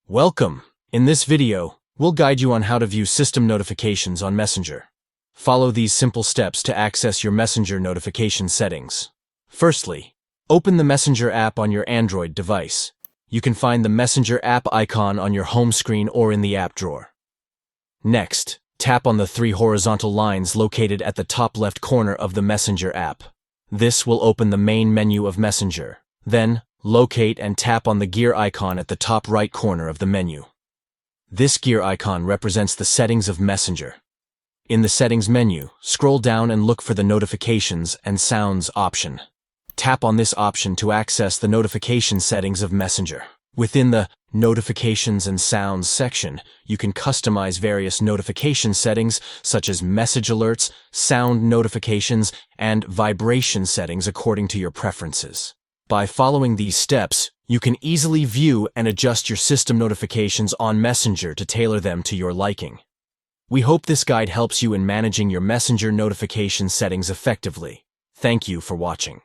Welcome! In this video, we'll guide you on how to view system notifications on Messenger. Follow these simple steps to access your Messenger notification settings. Firstly, open the Messenger app on your Android device. You can find the Messenger app icon on your home screen or in the app drawer. Next, tap on the three horizontal lines located at the top left corner of the Messenger app. This will open the main menu of Messenger. Then, locate and tap on the gear icon at the top right corner of the menu. This gear icon represents the settings of Messenger. In the Settings menu, scroll down and look for the Notifications and Sounds option. Tap on this option to access the notification settings of Messenger. Within the Notifications and Sounds section, you can customize various notification settings such as message alerts, sound notifications, and vibration settings according to your preferences. By following these steps, you can easily view and adjust your system notifications on Messenger to tailor them to your liking. We hope this guide helps you in managing your Messenger notification settings effectively. Thank you for watching.